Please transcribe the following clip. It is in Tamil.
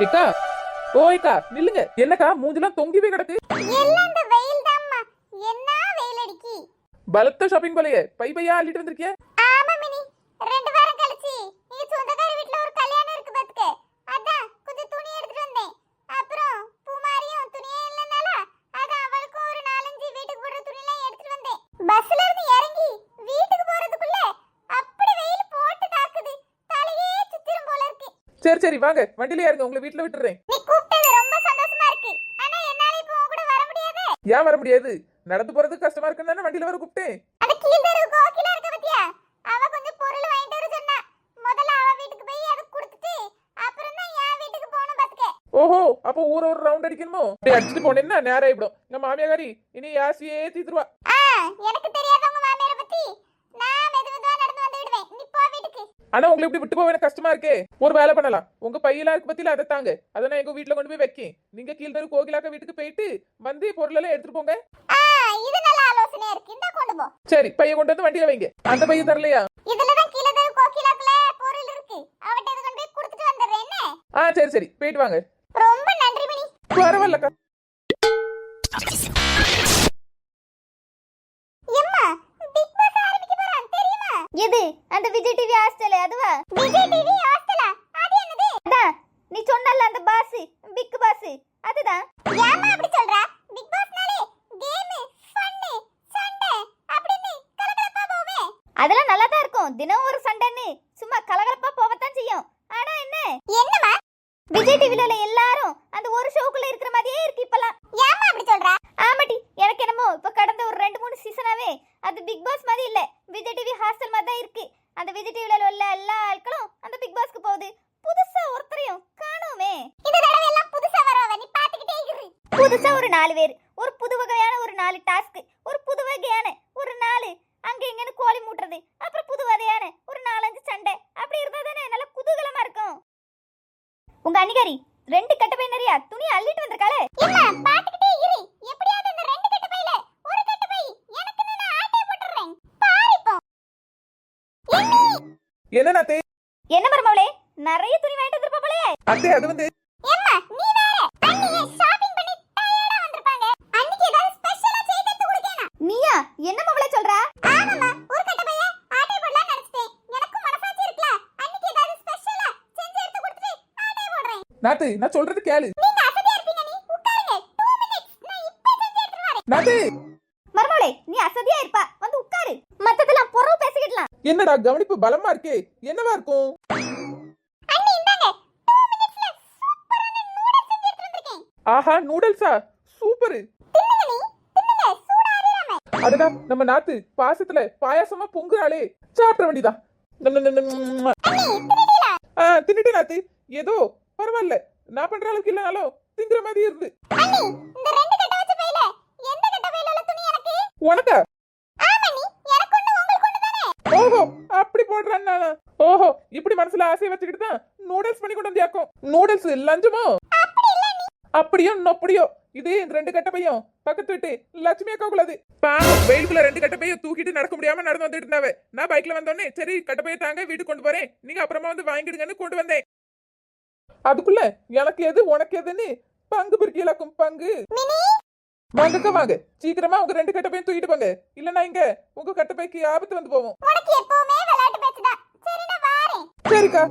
ஏக்கா ஓய்க்கா நில்லுங்க. என்னக்கா மூஞ்செல்லாம் தொங்கி போய் கிடக்கு? எல்லாம் இந்த வெயில் தான்மா. என்ன வெயில் அடிக்கி. பலத்த ஷாப்பிங் போலயே பை பையா அள்ளிட்டு வந்திருக்கிய? ஆமா மினி, 2 வாரம் கழிச்சு நீ சொந்தக்கார வீட்ல ஒரு கல்யாணம் இருக்கு பாத்துக்க. அதான் கொஞ்சம் துணி எடுத்துட்டு வந்தேன். அப்புறம் பூமாரியும் துணியே இல்லனால அதான் அவளுக்கும் ஒரு 4-5 வீட்டுக்கு போடுற துணிலாம் எடுத்துட்டு வந்தேன். பஸ்ல இருந்து இறங்கி வீட்டுக்கு போறதுக்குள்ள அப்படி வெயில் போட்டு தாக்குது. தலையே சுத்திரும் போல இருக்கு. சரி சரி வாங்க வண்டியில ஏறுங்க, உங்களை வீட்டுல விட்டுறேன். நீ கூப்பிட்டது ரொம்ப சந்தோஷமா இருக்கு. ஆனா என்னால இப்போ உன் கூட வர முடியாது. ஏன் வர முடியாது? நடந்து போறதுக்கு கஷ்டமா இருக்குன்னு தானே வண்டியில வர கூப்பிட்டேன். அந்த கீழ்தெரு கோகிலா இருக்க பத்தியா, அவ கொஞ்சம் பொருள் வாங்கிட்டு வர சொன்னா. முதல்ல அவ வீட்டுக்கு போய் அதை கொடுத்துட்டு அப்புறம் தான் என் வீட்டுக்கு போகணும் பாத்துக்க. ஓஹோ, அப்போ ஊர ஒரு ரவுண்ட் அடிக்கணுமோ? அப்படி அடிச்சுட்டு போனேன்னா நேரம் ஆயிடும். எங்க மாமியாரி இனி யாசியே தீத்துருவா. எனக்கு தெரியாதவங்க மாமியார பத்தி நான் மெதுவா நடந்து வந்து விடுவேன். நீ போ வீட்டுக்கு. ஆனா உங்களை இப்படி விட்டு போக எனக்கு கஷ்டமா இருக்கே. ஒரு வேலை பண்ணலாம், உங்க பையெல்லாம் இருக்கு பத்தியில அதை தாங்க, அதை நான் எங்க வீட்டுல கொண்டு போய் வைக்கேன். நீங்க கீழ்தரு கோகிலாக்க வீட்டுக்கு போயிட்டு வந்து பொருள் எல்லாம் எடுத்துட்டு போங்க. இது நல்ல ஆலோசனையா இருக்கு. இந்த கொண்டு போ. சரி, பைய கொண்டு வந்து வண்டியில வைங்க. அந்த பைய தரலையா? இதுலதான் கீழ்தரு கோகிலாக்குல பொருள் இருக்கு. அவட்ட இது கொண்டு போய் கொடுத்துட்டு வந்துடுறேன். என்ன? சரி சரி போயிட்டு வாங்க. ரொம்ப நன்றி மணி. பரவாயில்லக்கா. எம்மா, பிக் பாஸ் ஆரம்பிக்க போறான் தெரியுமா? எது? அந்த விஜய் டிவி ஹாஸ்டல் அதுவா? விஜய் டிவி ஹாஸ்டலா? அது என்னது? அதான் நீ சொன்னல்ல அந்த பாஸ், பிக் பாஸ் அதுதான். ஏமா அப்படி சொல்ற? பிக் பாஸ்னாலே கேம், ஃபன், சண்டை அப்படினே கலகலப்பா போவே. அதெல்லாம் நல்லா தான் இருக்கும். தினம் ஒரு சண்டைன்னு சும்மா கலகலப்பா போவத்தான் செய்யும். ஆனா என்ன? என்னமா? விஜய் டிவில உள்ள எல்லாரும் அந்த ஒரு ஷோக்குள்ள இருக்கிற மாதிரியே இருக்கு இப்பலாம். ஏமா அப்படி சொல்ற? ஆமாடி, எனக்கு என்னமோ இப்ப கடந்த ஒரு 2-3 சீசனாவே அது பிக் பாஸ் மாதிரி இல்ல, விஜய் டிவி ஹாஸ்டல் மாதிரி தான் இருக்கு. அந்த விஜய் டிவில உள்ள எல்லா ஆட்களும் அந்த பிக் பாஸ்க்கு போகுது. புதுசா ஒருத்தரையும் காணோமே. இந்த தடவை எல்லாம் புதுசா வரவ நீ பாத்துக்கிட்டே இரு. புதுசா ஒரு 4 பேர், ஒரு புது வகையான ஒரு 4 டாஸ்க், ஒரு புது வகையான ஒரு 4 அங்க இங்கன்னு கோழி மூட்டுறது, அப்புறம் புது வகையான ஒரு 4-5 சண்டை. அப்படி இருந்தா தானே நல்ல குதூகலமா இருக்கும். உங்க அன்னிகாரி 2 கட்டப்பை நிறைய துணி அள்ளிட்டு வந்திருக்காளே. இல்ல பாத்துக்கிட்டே இரு. எப்படியாவது இந்த 2 கட்டப்பையில ஒரு கட்டப்பை எனக்கு நான் ஆட்டே போட்டுறேன். பாரு இப்போ. என்ன நாத்தே? என்ன மருமவளே, நிறைய துணி வாங்கிட்டு வந்திருப்ப போலயே. அத்தை அது வந்து ஏம்மா நீ வேற அண்ணியே ஷாப்பிங் பண்ணி டயர்டா வந்திருப்பாங்க. அன்னிக்கு ஏதாவது ஸ்பெஷலா செய்து எடுத்து கொடுக்கேனா? நீயா என்ன மவளே சொல்ற? ஆமாம்மா, ஒரு கட்டப்பைய ஆட்டே போடலாம் நினைச்சேன். எனக்கு மனசாட்சி இருக்குல, அன்னிக்கு ஏதாவது ஸ்பெஷலா செஞ்சு எடுத்து கொடுத்து ஆட்டே போடுறேன். நாத்து நான் சொல்றது கேளு. நீங்க அசதியா இருப்பீங்க. நீ உட்காருங்க. 2 மினிட்ஸ் நான் இப்ப செஞ்சு எடுத்து வரேன். நாத்து மருமவளே நீ அசதியா இருப்பா, வந்து உட்காரு. மத்ததெல்லாம் பொறவு பேசிக்கலாம். என்னடா கவனிப்பு பலமா இருக்கே, என்னவா இருக்கும்? அண்ணி இந்தாங்க, 2 மினிட்ஸ்ல சூப்பரான நூடுல்ஸ் செஞ்சு எடுத்து வந்திருக்கேன். ஆஹா, நூடுல்ஸா? சூப்பர். தின்னுங்க நீ, தின்னுங்க சூடா ஆறிராம. அடடா, நம்ம நாத்து பாசத்துல பாயாசமா பொங்குறாளே, சாப்பிட வேண்டியதான். அண்ணி தின்னுடீங்களா? தின்னுட்டு நாத்து, ஏதோ பரவாயில்ல, நான் பண்ற அளவுக்கு இல்லனாலும் திங்குற மாதிரி இருந்து. அண்ணி இந்த 2 கட்ட வச்ச பையில எந்த கட்ட பையில உள்ள துணி எனக்கு? உனக்கா? ஆமா நீ, எனக்கு ஒண்ணு உங்களுக்கு ஒண்ணு தானே. ஓஹோ, அப்படி போடுறான் நானா? ஓஹோ, இப்படி மனசுல ஆசையை வச்சுக்கிட்டு தான் நூடுல்ஸ் பண்ணி கொண்டு வந்தியாக்கும். நூடுல்ஸ் லஞ்சுமோ? அப்படி இல்ல நீ. அப்படியோ நொப்படியோ, இது இந்த 2 கட்ட பையும் பக்கத்து வீட்டு லட்சுமி அக்கா கூடாது. வெயிலுக்குள்ள 2 கட்ட பையும் தூக்கிட்டு நடக்க முடியாம நடந்து வந்துட்டு இருந்தாவே. நான் பைக்ல வந்தோடனே சரி கட்ட பைய தாங்க வீட்டுக்கு கொண்டு போறேன், நீங்க அப்புறமா வந்து வாங்கிடுங்கன்னு கொண்டு வந்தேன். அதுக்குள்ள எனக்கு எது உனக்கு எதுன்னு பங்கு பிரிக்கலாக்கும். பங்கு மினி வாங்கக்கா வாங்க, சீக்கிரமா உங்க 2 கட்ட பையும் தூக்கிட்டு போங்க, இல்லன்னா இங்க உங்க கட்ட பைக்கு ஆபத்து வந்து போவோம். உனக்கு எப்பவுமே விளையாட்டு பேச்சுதான். சரி நான் வாரேன். சரிக்கா.